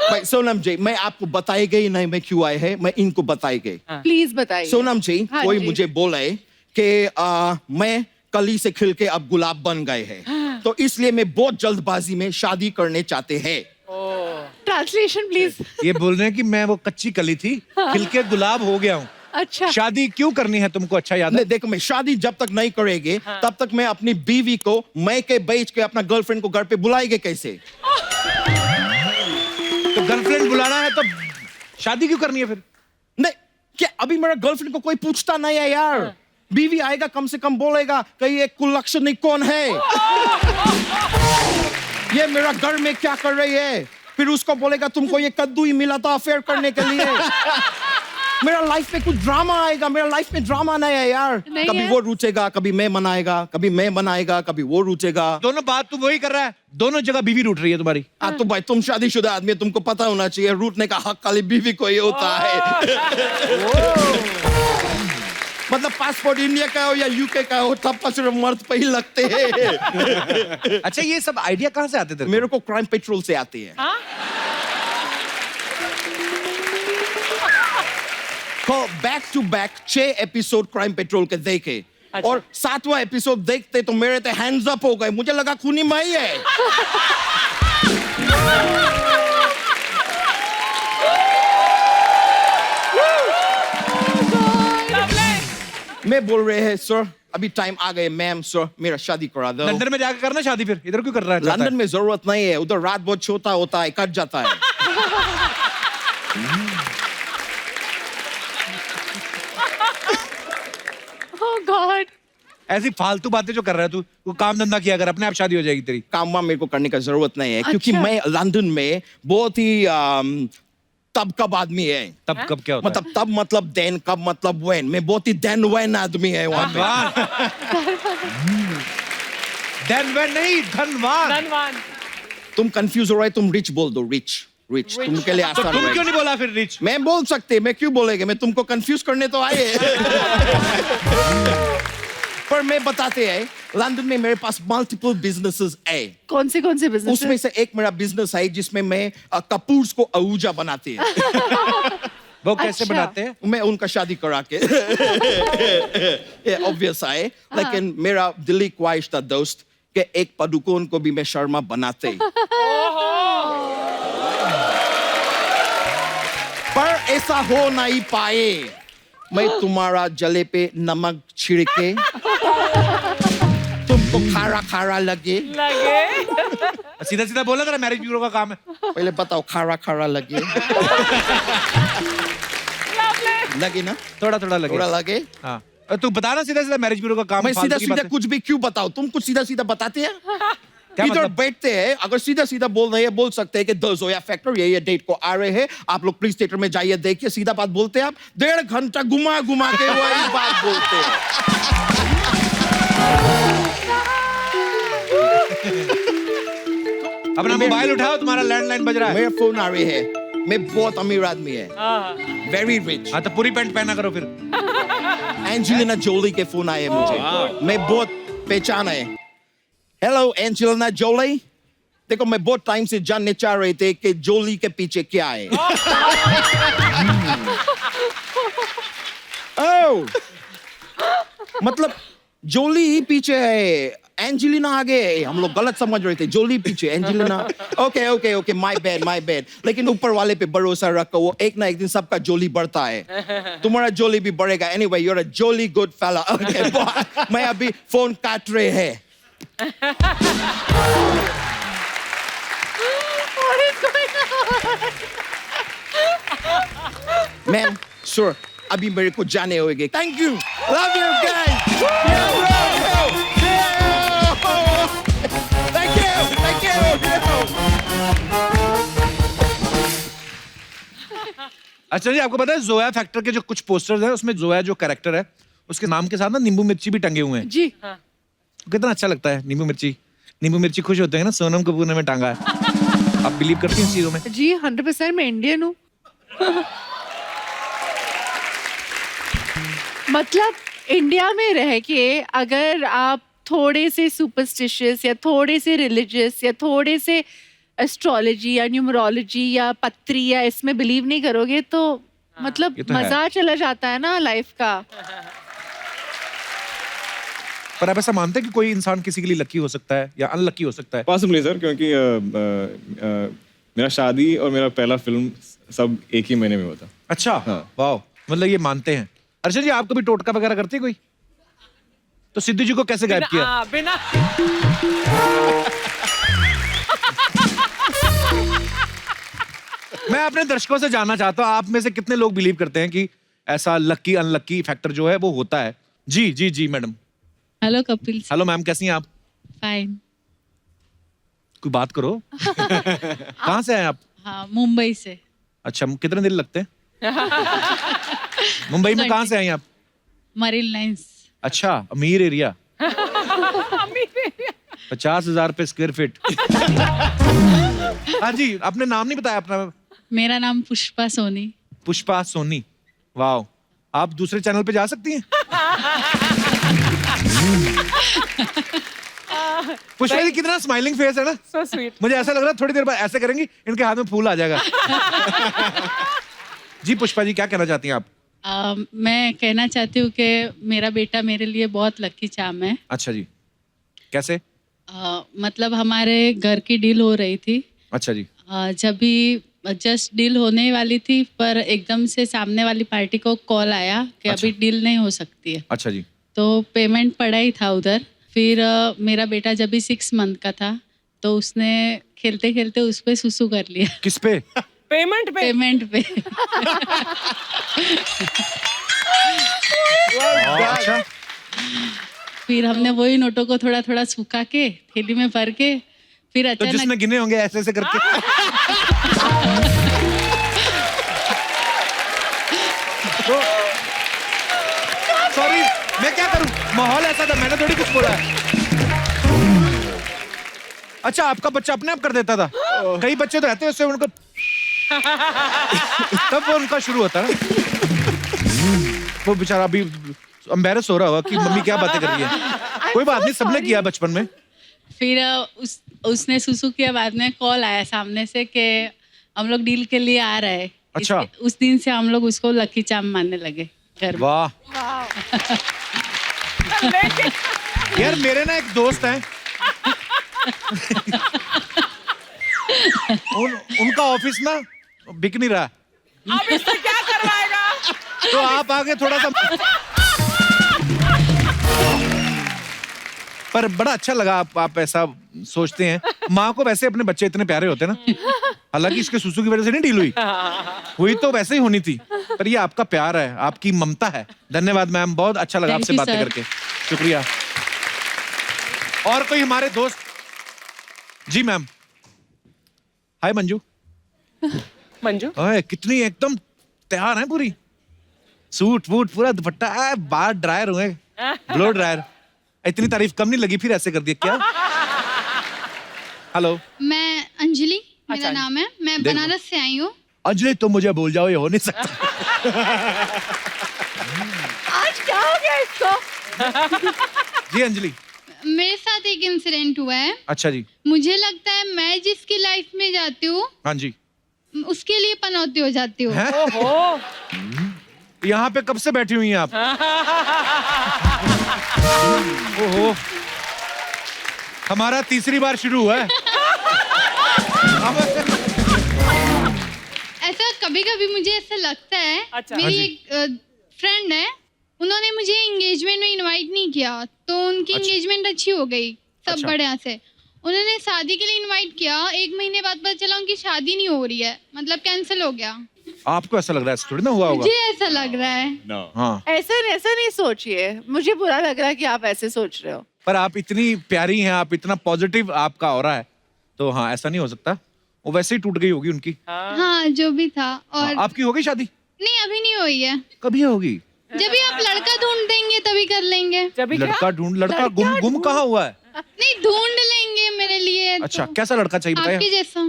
भाई सोनम जी मैं आपको बताएगा ही नहीं मैं क्यों आए हैं मैं इनको बताएंगे प्लीज बताइए सोनम जी हाँ कोई जी। मुझे बोले कि मैं कली से खिल के अब गुलाब बन गए हैं तो इसलिए मैं बहुत जल्दबाजी में शादी करने चाहते हैं ट्रांसलेशन प्लीज ये बोल रहे हैं कि मैं वो कच्ची कली थी खिल के गुलाब हो गया हूँ अच्छा शादी क्यों करनी है तुमको अच्छा याद है नहीं देखो मैं शादी जब तक नहीं करेंगे तब तक मैं अपनी बीवी को मैं के बेच के अपना गर्लफ्रेंड को घर पे बुलाएंगे कैसे तो गर्लफ्रेंड बुलाना है तो शादी क्यों करनी है फिर नहीं क्या अभी मेरा गर्लफ्रेंड को कोई पूछता नहीं है यार बीवी आएगा कम से कम बोलेगा कहीं एक कुलक्षणी कौन है ये मेरा घर में क्या कर रही है फिर उसको बोलेगा तुमको ये कद्दू ही मिला था अफेयर करने के लिए। मेरा लाइफ में कुछ ड्रामा आएगा, मेरा लाइफ में ड्रामा नहीं है यार। नहीं कभी है। वो रुचेगा, कभी मैं मनाएगा, कभी मैं मनाएगा, कभी वो रुचेगा। दोनों बात तू वही कर रहा है, दोनों जगह बीवी रूठ रही है तुम्हारी। तो भाई तुम शादीशुदा आदमी है, तुमको पता होना चाहिए रूठने का हक खाली बीवी को ही होता है। मतलब पासपोर्ट इंडिया का हो या यूके का हो, थप्पड़ सिर्फ मर्द पे ही लगते हैं। अच्छा, ये सब आइडिया कहाँ से आते थे? मेरे को क्राइम पेट्रोल से आती है। तो back to back 6 episode crime patrol के देखे और 7वां एपिसोड देखते तो मेरे तो हैंड्स अप हो गए, मुझे लगा खूनी माई है। मैं बोल रहे हैं सर अभी टाइम आ गए, मैम सर मेरा शादी करा दो। लंदन में जाकर करना शादी, फिर इधर क्यों कर रहा है? लंदन में जरूरत नहीं है, उधर रात बहुत छोटा होता है, कट जाता है। Oh God. ऐसी फालतू बातें जो कर रहा है तू, वो काम धंधा किया कर, अपने आप शादी हो जाएगी तेरी। काम वाम मेरे को करने का जरूरत नहीं है, क्योंकि अच्छा। मैं लंदन में बहुत ही तब कब आदमी है। तब कब क्या होता मतलब तब मतलब देन, कब मतलब वेन। मैं बहुत ही देन वेन आदमी है वहां पे। धनवान नहीं, धनवान। धनवान। तुम कंफ्यूज हो रहे, तुम रिच बोल दो, रिच रिच तुमके लिए तो आसान तुम क्यों रहेगा। नहीं बोला फिर रिच? मैं बोल सकते, मैं क्यों बोलेंगे, मैं तुमको कंफ्यूज करने तो आए। पर मैं बताते हैं लंदन में मेरे पास मल्टीपल बिजनेसेस है। कौन से बिजनेस? उसमें से एक मेरा बिजनेस है जिसमें मैं कपूर्स को आहूजा बनाते हैं। वो कैसे अच्छा। बनाते हैं? मैं उनका शादी करा के। ये ऑब्वियस है, लेकिन मेरा दिली ख्वाहिश था दोस्त कि एक पदुकोण को भी मैं शर्मा बनाते। पर ऐसा हो नहीं पाए। मैं तुम्हारा जले पे नमक छिड़के तुमको खारा खारा लगे। सीधा सीधा बोला, तेरा मैरिज ब्यूरो का काम है। पहले बताओ, खारा खारा लगे। लगे ना? थोड़ा थोड़ा लगे। थोड़ा लगे। हाँ, तू बता ना, सीधा सीधा मैरिज ब्यूरो का काम। मैं फालतू सीधा की सीधा बातें। कुछ भी क्यों बताओ? तुम कुछ सीधा सीधा बताते हैं। क्या इधर मतलब? बैठते हैं, अगर सीधा सीधा बोल रहे हैं, बोल सकते हैं कि द जोया फैक्टर ये डेट को आ रहे हैं, आप लोग प्लीज थिएटर में जाइए, देखिए। सीधा बात बोलते हैं आप, 1.5 घंटा घुमा घुमा के वही बात बोलते हैं। अपना मोबाइल उठाओ, तुम्हारा लैंडलाइन बज रहा है। मेरा फोन आ रही है, मैं बहुत अमीर आदमी है, वेरी रिच। हाँ, तो पूरी पैंट पहना करो फिर। एंजेलिना जोली के फोन आए मुझे, मैं बहुत पहचान है। हेलो एंजेलिना जोली, देखो मैं बहुत टाइम से जानने चाह रहे थे कि जोली के पीछे क्या है। ओह, मतलब जोली ही पीछे है, एंजेलिना आगे है। हम लोग गलत समझ रहे थे, जोली पीछे, Angelina. Okay okay okay, my bad. लेकिन ऊपर वाले पे भरोसा रखो, वो एक ना एक दिन सबका जोली बढ़ता है। तुम्हारा जोली भी बढ़ेगा। Anyway, you are a jolly good fellow. Okay, मैं अभी फोन काट रहे हैं। मैम सर, अभी मेरे को जाने होंगे। Thank you, love you guys. Thank you. अच्छा जी, आपको पता है जोया फैक्टर के जो कुछ पोस्टर्स हैं, उसमें जोया जो कैरेक्टर है, उसके नाम के साथ ना नींबू मिर्ची भी टंगे हुए हैं। जी। कितना अच्छा लगता है नींबू मिर्ची। नींबू मिर्ची खुश होते हैं ना, सोनम कपूर ने में टांगा है। आप बिलीव करती हैं इस चीजों में? जी 100% मैं इंडियन हूँ। मतलब इंडिया में रह के अगर आप थोड़े से सुपरस्टिशियस या थोड़े से रिलीजियस या थोड़े से एस्ट्रोलॉजी या न्यूमरोलॉजी या पत्री या इसमें बिलीव नहीं करोगे तो मतलब ये तो है। मजा चला जाता है ना लाइफ का। पर आप ऐसा मानते हैं कि कोई इंसान किसी के लिए लकी हो सकता है या अनलकी हो सकता है? पॉसिबली सर, क्योंकि मेरा शादी और मेरा पहला फिल्म सब एक ही महीने में हुआ था। अच्छा, हाँ। वाह, मतलब ये मानते हैं। अर्षद जी, आप कभी टोटका वगैरह करते हैं कोई? तो सिद्धू जी को कैसे गायब किया? बिना मैं अपने दर्शकों से जानना चाहता हूँ, आप में से कितने लोग बिलीव करते हैं कि ऐसा लकी अनलकी फैक्टर जो है वो होता है? जी जी जी madam. Hello Kapil. Hello ma'am, कैसी हैं आप? फाइन। कोई बात करो। कहाँ से आए आप? हाँ, मुंबई से। अच्छा, कितने दिन लगते हैं? मुंबई में कहाँ से आई आप? Marine lines. अच्छा, अमीर एरिया। 50,000 पे स्क्वायर फीट। हाँ जी, आपने नाम नहीं बताया अपना। मेरा नाम पुष्पा सोनी। पुष्पा सोनी, वाह। आप दूसरे चैनल पे जा सकती हैं। पुष्पा जी कितना स्माइलिंग फेस है ना। So sweet. मुझे ऐसा लग रहा है थोड़ी देर बाद ऐसे करेंगी, इनके हाथ में फूल आ जाएगा। जी पुष्पा जी, क्या कहना चाहती हैं आप? मैं कहना चाहती हूँ कि मेरा बेटा मेरे लिए बहुत लकी चार्म है। अच्छा जी, कैसे? मतलब हमारे घर की डील हो रही थी। अच्छा जी। जब भी जस्ट डील होने वाली थी, पर एकदम से सामने वाली पार्टी को कॉल आया कि अच्छा। अभी डील नहीं हो सकती है। अच्छा जी। तो पेमेंट पड़ा ही था उधर। फिर मेरा बेटा जब भी 6 मंथ का था, तो उसने खेलते खेलते उस पे सुसु कर लिया। किस पे? पेमेंट पे। पेमेंट पे। अच्छा, फिर हमने वही नोटों को थोड़ा थोड़ा सुखा के थैली में भर के फिर तो अचानक जिसने गिने होंगे ऐसे ऐसे करके। तो सॉरी, मैं क्या करूं, माहौल ऐसा था, मैंने थोड़ी कुछ बोला है। अच्छा, आपका बच्चा अपने आप कर देता था? कई बच्चे तो रहते हैं उससे उनको तब वो उनका शुरू होता है ना। वो बेचारा अभी एम्बैरस हो रहा होगा कि मम्मी क्या बातें कर रही है। कोई बात नहीं, सबने किया बचपन में। फिर उसने सुसु किया। बाद में कॉल आया सामने से कि हम लोग डील के लिए आ रहे हैं। अच्छा। उस दिन से हम लोग उसको लकी चार्म मानने लगे घर में। वाह यार, मेरे ना एक दोस्त हैं, उनका ऑफिस ना बिक नहीं रहा। अब इससे क्या करवाएगा? तो आप आगे थोड़ा सा। पर बड़ा अच्छा लगा आप ऐसा सोचते हैं। माँ को वैसे अपने बच्चे इतने प्यारे होते हैं ना। हालांकि इसके सुसु की वजह से नहीं डील हुई तो वैसे ही होनी थी। पर ये आपका प्यार है, आपकी ममता है। धन्यवाद मैम, बहुत अच्छा लगा Thank आपसे you, बातें sir. करके। शुक्रिया। और कोई हमारे दोस्त? जी मैम। हाय मंजू। मंजू ओए, कितनी एकदम तैयार है पूरी, सूट वूट पूरा दुपट्टा है, बाल ड्रायर हुए, ब्लो ड्रायर। इतनी तारीफ कम नहीं लगी, फिर ऐसे कर दिया क्या? हेलो, मैं अंजलि मेरा अच्छा, नाम है। मैं देखो। बनारस से आई हूँ। अंजलि तुम मुझे भूल जाओ, ये हो नहीं सकता। आज क्या हो गया इसको? जी अंजलि। मेरे साथ एक इंसिडेंट हुआ है। अच्छा जी। मुझे लगता है मैं जिसकी लाइफ में जाती हूँ हाँ जी। उसके लिए पनौती हो जाती हूँ। हैं? ओहो, यहाँ पे कब से बैठी हुई हैं आप? ओहो, हमारा तीसरी बार शुरू हुआ है। ऐसा कभी कभी मुझे ऐसा लगता है। अच्छा। हाँ मेरी जी। एक फ्रेंड है, उन्होंने मुझे एंगेजमेंट में इनवाइट नहीं किया, तो उनकी अच्छा। एंगेजमेंट अच्छी हो गई, सब अच्छा। बढ़िया से। उन्होंने शादी के लिए इनवाइट किया, 1 महीने बाद पता चला उनकी शादी नहीं हो रही है, मतलब कैंसिल हो गया। आपको ऐसा लग रहा है, ऐसा थोड़ी ना हुआ होगा। मुझे ऐसा लग रहा है। हाँ, ऐसा नहीं सोचिए, मुझे बुरा लग रहा है कि आप ऐसे सोच रहे हो। पर आप इतनी प्यारी हैं, आप इतना पॉजिटिव आपका हो रहा है, तो हाँ ऐसा नहीं हो सकता। वो वैसे ही टूट गई होगी उनकी। हाँ, जो भी था। और हाँ, आपकी हो गई शादी? नहीं, अभी नहीं हुई है। कभी होगी? जब भी आप लड़का ढूंढ देंगे तभी कर लेंगे। जब भी क्या? लड़का ढूंढ, लड़का गुम कहाँ हुआ है? नहीं, ढूंढ लेंगे मेरे लिए। अच्छा, तो कैसा लड़का चाहिए आपके बताइए? जैसा।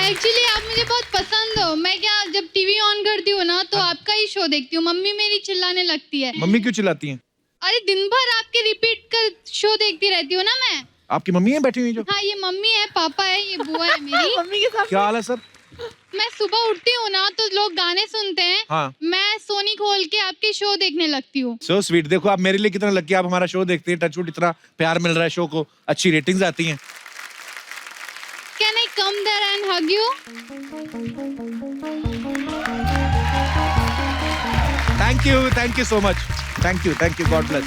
एक्चुअली आप मुझे बहुत पसंद हो। मैं क्या जब टीवी ऑन करती हूँ ना, तो आपका ही शो देखती हूँ। मम्मी मेरी चिल्लाने लगती है। मम्मी क्यों चिल्लाती हैं? अरे दिन भर आपके रिपीट कर शो देखती रहती हूँ ना मैं। आपकी मम्मी है बैठी हुई जो? हाँ, ये मम्मी है, पापा है, ये बुआ है मेरी। मम्मी के साथ क्या हाल है सर? मैं सुबह उठती हूँ ना, तो लोग गाने सुनते हैं। हाँ। मैं सोनी खोल के आपके शो देखने लगती हूँ। So sweet. देखो आप मेरे लिए कितना लकी, आप हमारा शो देखते हैं। टचवुड, इतना प्यार मिल रहा है शो को, अच्छी रेटिंग्स आती हैं। Can I come there and hug you? Thank you so much. Thank you, God bless.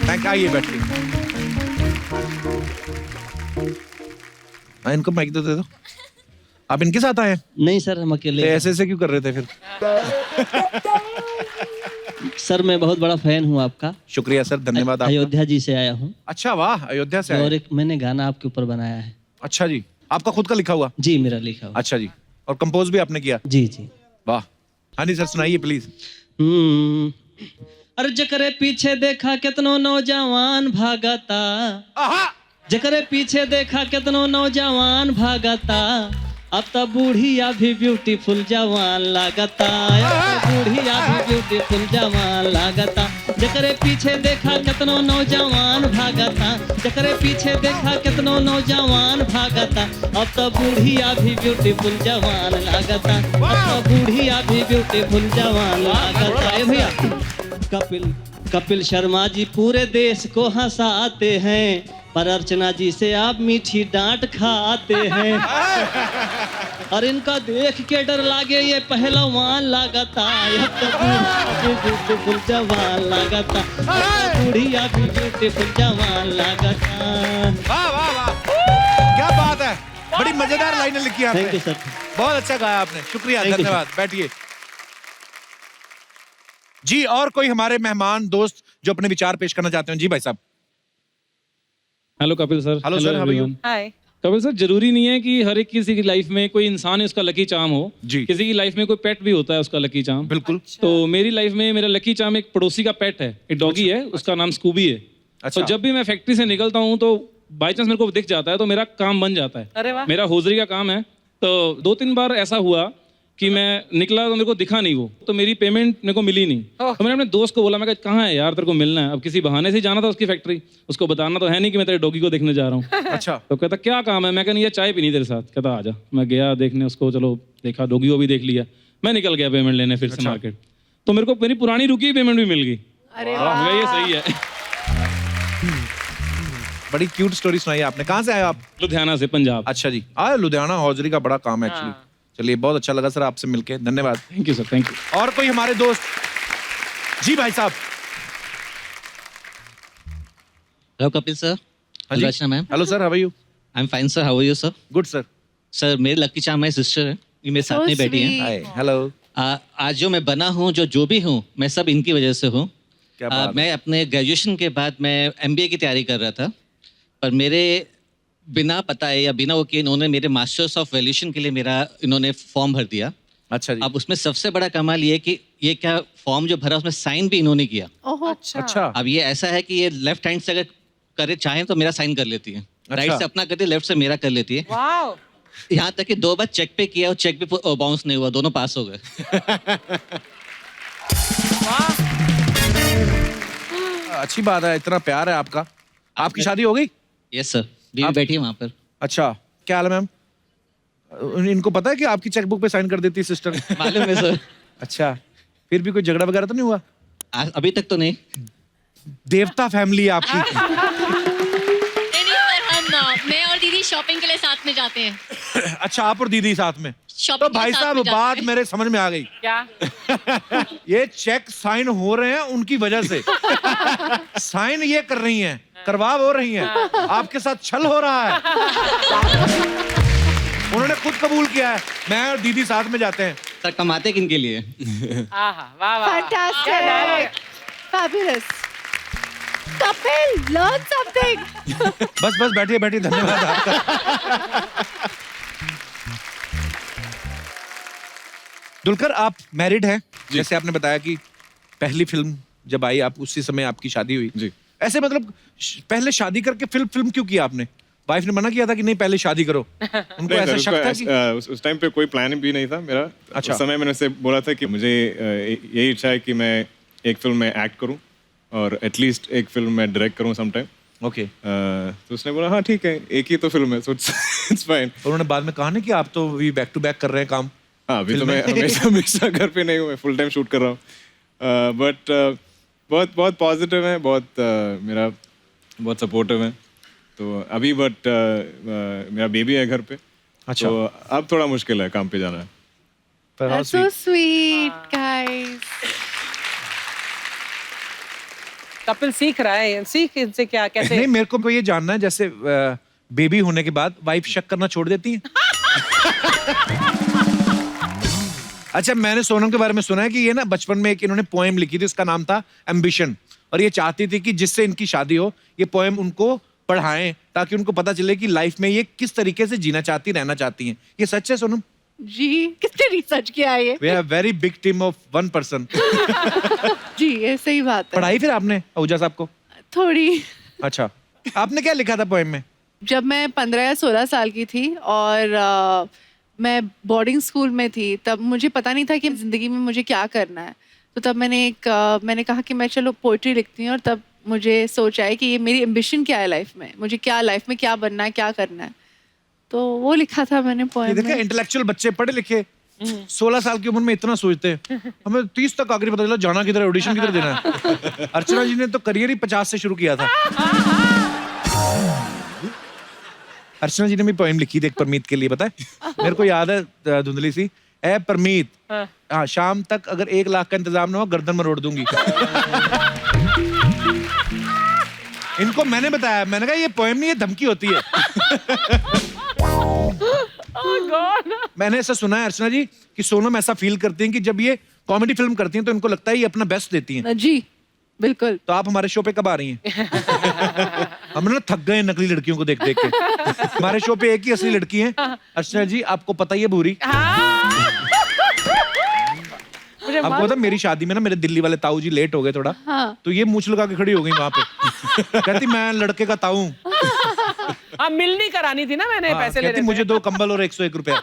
Thank, आइए बैठिए। हाँ, इनको माइक दे दो। आप इनके साथ आए हैं? नहीं सर, हम अकेले तो ऐसे ऐसे क्यों कर रहे थे फिर? सर मैं बहुत बड़ा फैन हूँ आपका। शुक्रिया सर, धन्यवाद आपका। अयोध्या जी से आया हूँ अच्छा, वाह, अयोध्या से आए। और एक मैंने गाना आपके ऊपर बनाया है। अच्छा जी, आपका खुद का लिखा हुआ? जी मेरा लिखा हुआ। अच्छा जी, और कंपोज भी आपने किया? जी जी। वाह। हाँ जी सर, सुनाइए प्लीज। अरे जकरे पीछे देखा कितनो नौजवान भागता, जकरे पीछे देखा कितनो नौजवान भागता, अब तो बूढ़िया भी ब्यूटीफुल जवान लागता, अब तो बूढ़िया भी ब्यूटीफुल जवान लागता। जकरे पीछे देखा कितनो नौजवान भागता, जकरे पीछे देखा कितनो नौजवान भागता, अब तो बूढ़िया भी ब्यूटीफुल जवान लागता, अब तो बूढ़िया भी ब्यूटीफुल जवान लागता। ए भैया, कपिल शर्मा जी पूरे देश को हंसाते हैं, पर अर्चना जी से आप मीठी डांट खाते हैं। और इनका देख के डर लागे ये पहलवान लागता, अब तो ब्यूटीफुल जवान लागता, अब तो बूढ़िया भी ब्यूटीफुल जवान लागता। वाह वाह वाह, क्या बात है, बड़ी मजेदार लाइनें लिखी आपने। थैंक यू सर, बहुत अच्छा गाया आपने, शुक्रिया, Thank you, धन्यवाद। बैठिए जी। और कोई हमारे मेहमान दोस्त जो अपने विचार पेश करना चाहते हैं? जी भाई साहब। Hello Kapil sir. Hello sir, how are you? Hi. Kapil sir, जरूरी नहीं है कि हर एक किसी की लाइफ में कोई इंसान है उसका लकी चार्म हो जी। किसी की लाइफ में कोई पेट भी होता है उसका लकी चार्म। बिल्कुल। तो मेरी लाइफ में मेरा लकी चार्म एक पड़ोसी का पेट है, एक डॉगी है, उसका नाम स्कूबी है। अच्छा। तो जब भी मैं फैक्ट्री से निकलता हूँ तो बाई चांस मेरे को दिख जाता है तो मेरा काम बन जाता है। अरे वाह। मेरा होजरी का काम है। तो 2-3 बार ऐसा हुआ कि मैं निकला तो मेरे को दिखा नहीं वो, तो मेरी पेमेंट मेरे को मिली नहीं। तो मैंने अपने दोस्त को बोला, मैं कहा कहाँ है यार, तेरे को मिलना है। अब किसी बहाने से जाना था उसकी फैक्ट्री, उसको बताना तो है नहीं कि मैं तेरे डॉगी को देखने जा रहा हूँ। अच्छा। तो कहता क्या काम है? मैं कहना ये चाय पीनी तेरे साथ। कहता आजा। मैं गया देखने उसको, चलो देखा, डॉगी को भी देख लिया। मैं निकल गया पेमेंट लेने फिर से मार्केट। तो मेरे को मेरी पुरानी रुकी हुई पेमेंट भी मिल गई। अरे वाह, ये सही है। बड़ी क्यूट स्टोरी सुनाई आपने। कहाँ से आए आप? लुधियाना से, पंजाब। अच्छा जी, आए लुधियाना, हौजरी का बड़ा काम है एक्चुअली। चलिए, बहुत अच्छा लगा सर आपसे मिलके, धन्यवाद। Thank you sir, thank you. और कोई हमारे दोस्त? जी भाई साहब। Hello Kapil sir. हाँ जी। Rachna ma'am. Hello sir, how are you? I am fine sir, how are you sir? Good sir. Sir मेरे लकी चार्म माय सिस्टर है, ये मेरे साथ में बैठी है। Hi, hello. आज जो मैं बना हूँ, जो भी हूँ, मैं सब इनकी वजह से हूँ। क्या बात है। मैं अपने ग्रेजुएशन के बाद मैं MBA की तैयारी कर रहा था, पर मेरे बिना पता है या बिना वो किए इन्होंने मेरे मास्टर्स ऑफ वैल्यूएशन के लिए मेरा इन्होंने फॉर्म भर दिया। अच्छा जी। अब उसमें सबसे बड़ा कमाल ये कि ये क्या फॉर्म जो भरा उसमें साइन भी इन्होंने किया। अच्छा। अब ये ऐसा है कि ये लेफ्ट हैंड से अगर करे चाहें तो मेरा साइन कर लेती है, राइट से अपना करती है, लेफ्ट से मेरा कर लेती है। वाओ। यहाँ तक कि 2 बार चेक पे किया और चेक भी बाउंस नहीं हुआ, दोनों पास हो गए। अच्छी बात है, इतना प्यार है आपका। आपकी शादी हो गई? यस सर, बीवी बैठी है वहाँ पर। अच्छा, क्या हाल है मैम? इनको पता है कि आपकी चेकबुक पे साइन कर देती है सिस्टर? मालूम है सर। अच्छा, फिर भी कोई झगड़ा वगैरह तो नहीं हुआ? अभी तक तो नहीं। देवता फैमिली है आपकी। नहीं सर, मैं और दीदी शॉपिंग के लिए साथ में जाते हैं। अच्छा, आप और दीदी साथ में? तो शॉपिंग भाई साहब, बात मेरे समझ में आ गई। क्या? ये चेक साइन हो रहे हैं उनकी वजह से। साइन ये कर रही हैं, करवा वो रही हैं, आपके साथ छल हो रहा है। उन्होंने खुद कबूल किया है, मैं और दीदी साथ में जाते हैं। सर कमाते किन के लिए? आहा, वाह वाह। Fantastic. Fabulous. Kapil, learn something. बस बस, बैठिए बैठिए, धन्यवाद आपका। दुलकर, आप मैरिड हैं, जैसे आपने बताया कि पहली फिल्म जब आई आप उसी समय आपकी शादी हुई जी। ऐसे मतलब पहले शादी करके फिल्म क्यों किया आपने? वाइफ ने मना किया था कि नहीं पहले शादी करो? उनको नहीं ऐसा सर, शक था कि उस टाइम पे कोई प्लान भी नहीं था मेरा। अच्छा। उस समय मैंने उससे बोला था कि मुझे यही इच्छा है कि मैं एक फिल्म में एक्ट करूं और एटलीस्ट एक फिल्म में डायरेक्ट करूं सम टाइम। ओके। तो उसने बोला हाँ ठीक है, एक ही तो फिल्म है, सो इट्स फाइन। उन्होंने बाद में कहा ना कि आप तो भी बैक टू बैक कर रहे हैं काम। हाँ, अभी तो मैं हमेशा घर पे नहीं हूँ, मैं फुल टाइम शूट कर रहा हूँ। बट बहुत बहुत पॉजिटिव है, मेरा बहुत सपोर्टिव है। तो अभी बट मेरा बेबी है घर पे। अच्छा। तो अब थोड़ा मुश्किल है काम पे जाना। That's so sweet, guys. Kapil सीख रहा है, सीख इनसे क्या कैसे। नहीं, मेरे को ये जानना है, जैसे बेबी होने के बाद वाइफ शक करना छोड़ देती है? अच्छा, मैंने सोनम के बारे में सुना है कि ये ना बचपन में एक इन्होंने पोएम लिखी थी, उसका नाम था एम्बिशन, और ये चाहती थी कि जिससे इनकी शादी हो ये पोएम उनको पढ़ाएं ताकि उनको पता चले कि लाइफ में ये किस तरीके से जीना चाहती, रहना चाहती हैं। ये सच है सोनम? जी, किसने रिसर्च किया है ये? We have very big team of one person. जी, ये सही बात है। पढ़ाई फिर आपने आहूजा साहब को? थोड़ी। अच्छा, आपने क्या लिखा था पोएम में? जब मैं 15 या 16 साल की थी और मैं बोर्डिंग स्कूल में थी, तब मुझे पता नहीं था कि जिंदगी में मुझे क्या करना है। तो तब मैंने कहा कि मैं चलो पोइट्री लिखती हूँ, और तब मुझे सोच आया कि ये मेरी एम्बिशन क्या है लाइफ में, मुझे क्या लाइफ में क्या बनना है, क्या करना है। तो वो लिखा था मैंने पोएम देखा, में। इंटेलेक्चुअल बच्चे पढ़े लिखे 16 साल की उम्र में इतना सोचते हैं। हमें 30 तक आखिरी पता चला जाना किधर है, ऑडिशन किधर देना है। अर्चना जी ने तो करियर ही 50 से शुरू किया था। अर्चना जी ने भी पोएम लिखी थी एक परमीत के लिए, पता है मेरे को याद है धुंधली सी। ए परमीत, हाँ शाम तक अगर 1 लाख का इंतजाम ना हो गर्दन में रोड दूंगी। इनको मैंने बताया, मैंने कहा ये पोएम नहीं, ये धमकी होती है। मैंने ऐसा सुना है अर्चना जी कि सोनम ऐसा फील करती हैं कि जब ये कॉमेडी फिल्म करती हैं तो इनको लगता है ये अपना बेस्ट देती हैं। जी बिल्कुल। तो आप हमारे शो पे कब आ रही हैं? हम ना थक गए नकली लड़कियों को देख देख के। हमारे शो पे एक ही असली लड़की है अर्चना जी, आपको पता ही है भूरी। आपको पता मेरी शादी में ना मेरे दिल्ली वाले ताऊ जी लेट हो गए थोड़ा, तो ये मूंछ लगा के खड़ी हो गई वहां पे। कहती मैं लड़के का ताऊ हूँ। मिलनी करानी थी ना मैंने, पैसे ले रहे थे। मुझे 2 कंबल और 101 रुपया।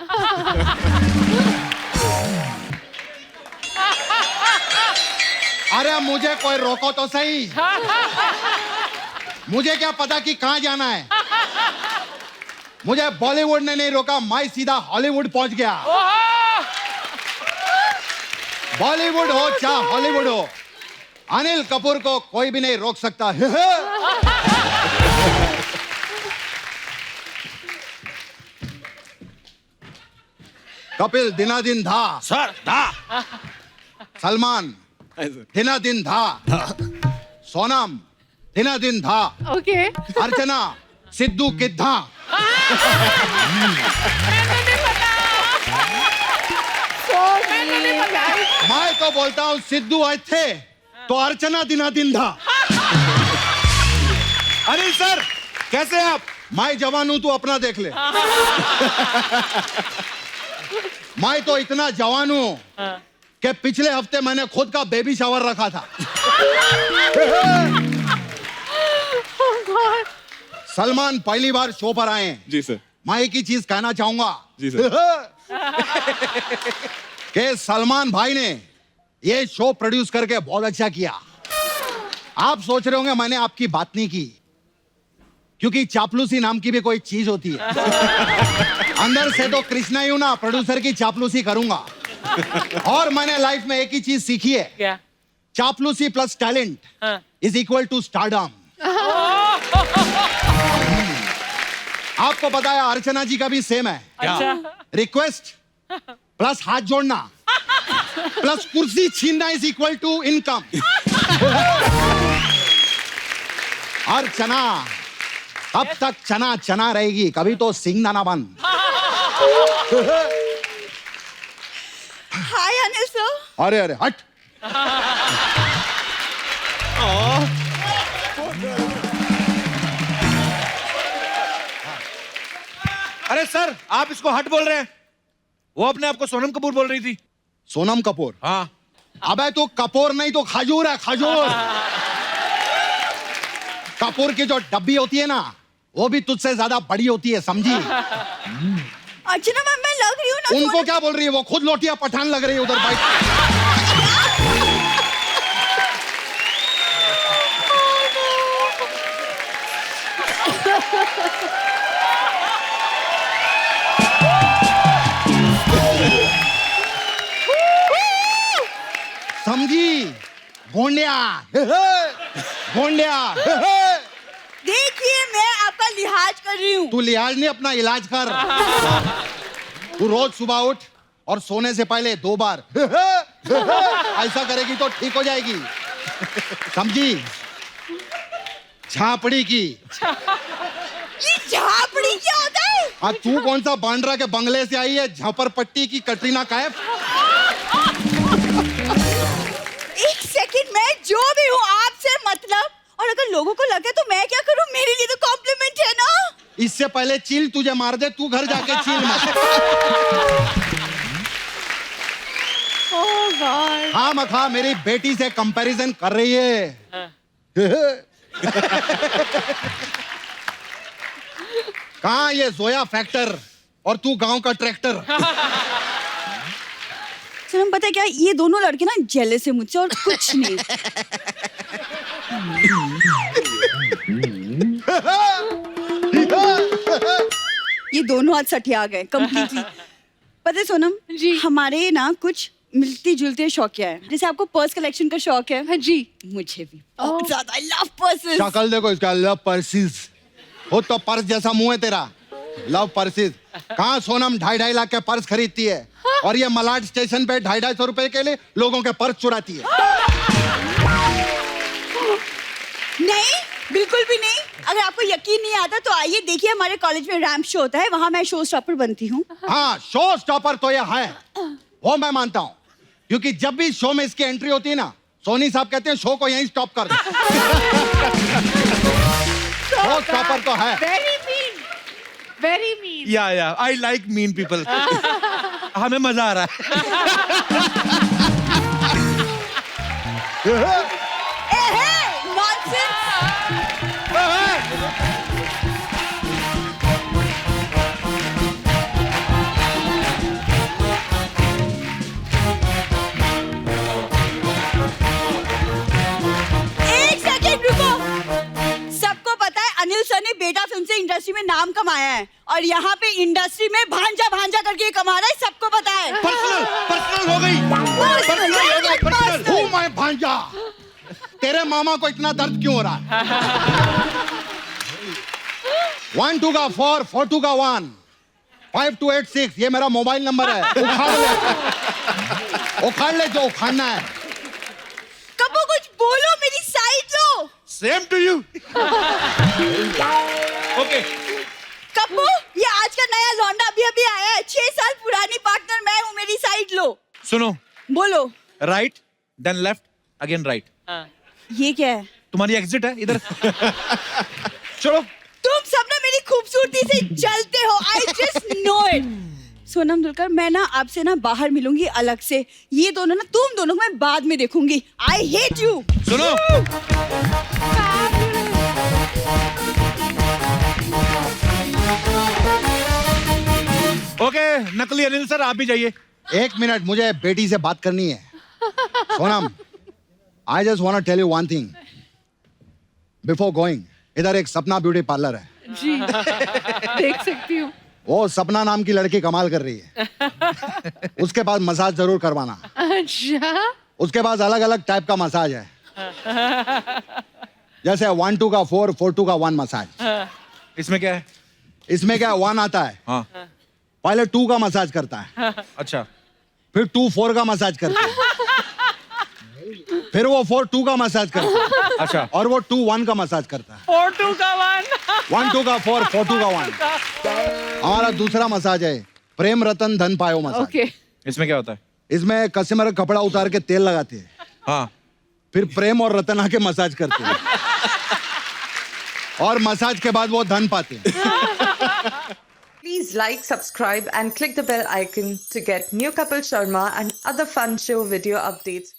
अरे मुझे कोई रोको तो सही। मुझे क्या पता कि कहां जाना है। मुझे बॉलीवुड ने नहीं रोका, मैं सीधा हॉलीवुड पहुंच गया। बॉलीवुड हो चाहे हॉलीवुड हो, अनिल कपूर को कोई भी नहीं रोक सकता। कपिल दिनादिन धा सर धा, सलमान दिनादिन धा, सोनम दिनादिन धा, ओके, अर्चना सिद्धू किद्धा। मैं तो बोलता हूँ सिद्धू आज थे तो अर्चना दिनादिन धा। अनिल सर कैसे हैं आप? मैं जवान हूं, तू अपना देख ले। मैं तो इतना जवान हूं कि पिछले हफ्ते मैंने खुद का बेबी शावर रखा था। सलमान पहली बार शो पर आए हैं। जी सर। मैं एक ही चीज कहना चाहूंगा। जी सर। कि सलमान भाई ने ये शो प्रोड्यूस करके बहुत अच्छा किया। आप सोच रहे होंगे मैंने आपकी बात नहीं की, क्योंकि चापलूसी नाम की भी कोई चीज होती है। अंदर से तो कृष्णा ही हूं ना, प्रोड्यूसर की चापलूसी करूंगा। और मैंने लाइफ में एक ही चीज सीखी है। क्या? चापलूसी plus talent is equal to stardom. आपको पता है अर्चना जी का भी सेम है। अच्छा। रिक्वेस्ट प्लस हाथ जोड़ना प्लस कुर्सी छीनना इज इक्वल टू इनकम। अर्चना अब तक चना चना रहेगी, कभी तो सिंगदाना बन। हाय अनिल सर। अरे अरे हट। अरे सर आप इसको हट बोल रहे हैं, वो अपने आप को सोनम कपूर बोल रही थी। सोनम कपूर? हाँ। अबे तो कपूर नहीं तो खजूर है, खजूर। कपूर की जो डब्बी होती है ना, वो भी तुझसे ज्यादा बड़ी होती है, समझी? अर्चना मैम मैं लग रही हूँ ना। उनको क्या बोल रही है, वो खुद लोटिया पठान लग रही है उधर बाइक। समझी? गोंडिया गोंडिया। देखिए मैं आपका लिहाज कर रही हूँ। तू लिहाज नहीं, अपना इलाज कर। तू रोज सुबह उठ और सोने से पहले 2 बार ऐसा करेगी तो ठीक हो जाएगी, समझी? झापड़ी की। ये झापड़ी क्या होता है? तू कौन सा बांद्रा के बंगले से आई है, झपरपट्टी की कटरीना कैफ? मैं जो भी हूँ आपसे मतलब, और अगर लोगों को लगे तो मैं क्या करूँ, मेरे लिए तो कॉम्प्लीमेंट है ना। इससे पहले चील तुझे मार दे, तू घर जाके चील मार। Oh God. हाँ मखा मेरी बेटी से कंपैरिजन कर रही है। कहाँ ये जोया फैक्टर और तू गांव का ट्रैक्टर। सनम पता है क्या, ये दोनों लड़के ना जेलस है मुझसे और कुछ नहीं। ये दोनों आज सठिया गए कंप्लीटली। पता है सोनम जी, हमारे ना कुछ मिलती जुलती शौकिया है। जैसे आपको पर्स कलेक्शन का शौक है। हाँ जी, मुझे भी बहुत ज्यादा। I love purses. शक्ल देखो इसका, लव पर्सेस। हो तो पर्स जैसा मुंह है तेरा, लव पर्सेस। कहाँ सोनम 2.5 लाख के पर्स खरीदती है और ये मलाड स्टेशन पे 250 रुपए के लिए लोगों के पर्स चुराती है। नहीं, बिल्कुल भी नहीं। अगर आपको यकीन नहीं आता तो आइए देखिए, हमारे कॉलेज में रैंप शो होता है, वहां मैं शो स्टॉपर बनती हूँ। हाँ शो स्टॉपर तो ये है, वो मैं मानता हूँ, क्योंकि जब भी शो में इसकी एंट्री होती है ना, सोनी साहब कहते हैं शो को यहीं स्टॉप कर दे। शो स्टॉपर तो है। Very mean. Very mean. या आई लाइक मीन पीपल। हमें मजा आ रहा है। नॉनसेंस। एक सेकंड रुको। सबको पता है अनिल सर ने बेटा फिल्म से इंडस्ट्री में नाम कमाया है, और यहाँ पे इंडस्ट्री में भांजा भांजा करके ये कमा रहा है, सबको पता है। पर्सनल हो गई। पर्सनल हूँ मैं भांजा। तेरे मामा को इतना दर्द क्यों हो रहा है? 1 2 का 4 4 2 का 1 5 2 8 6 ये मेरा मोबाइल नंबर है। उखाड़ ले जो उखाड़ना है। कबो कुछ बोलो, मेरी साइड लो। Same to you. Okay Kappu, ये आज का नया लौंडा अभी अभी आया है, 6 साल पुरानी पार्टनर मैं हूँ, मेरी साइड लो। सुनो, बोलो। Right then left again right. ये क्या है? तुम्हारी एग्जिट है इधर। चलो। तुम सब ना मेरी खूबसूरती से जलते हो, I just know it. Sonam Dulkar, मैं ना आपसे ना बाहर मिलूंगी अलग से। ये दोनों ना, तुम दोनों को मैं बाद में देखूंगी। I hate you. सुनो, ओके नकली अनिल सर आप भी जाइए। 1 मिनट, मुझे बेटी से बात करनी है। Sonam, I just want to tell you one thing before going. इधर एक सपना ब्यूटी पार्लर है जी। देख सकती हूँ। वो सपना नाम की लड़की कमाल कर रही है। उसके पास मसाज जरूर करवाना। अच्छा। उसके पास अलग अलग टाइप का मसाज है, जैसे 1 2 का 4 4 2 का 1 मसाज। इसमें क्या है? इसमें क्या 1 आता है, हाँ। पहले 2 का मसाज करता है, अच्छा, फिर 2 4 का मसाज करता है, फिर वो 4 2 का मसाज करता है, अच्छा, और वो 2 1 का मसाज करता है। 4 2 का 1 1 2 का 4 4 2 का 1। हमारा दूसरा मसाज है प्रेम रतन धन पायो मसाज। ओके। इसमें क्या होता है? इसमें कस्टमर का कपड़ा उतार के तेल लगाते हैं, हाँ, फिर प्रेम और रतन आके मसाज करते हैं, और मसाज के बाद वो धन पाते हैं। Please like, subscribe and click the bell icon to get new Kapil Sharma and other fun show video updates.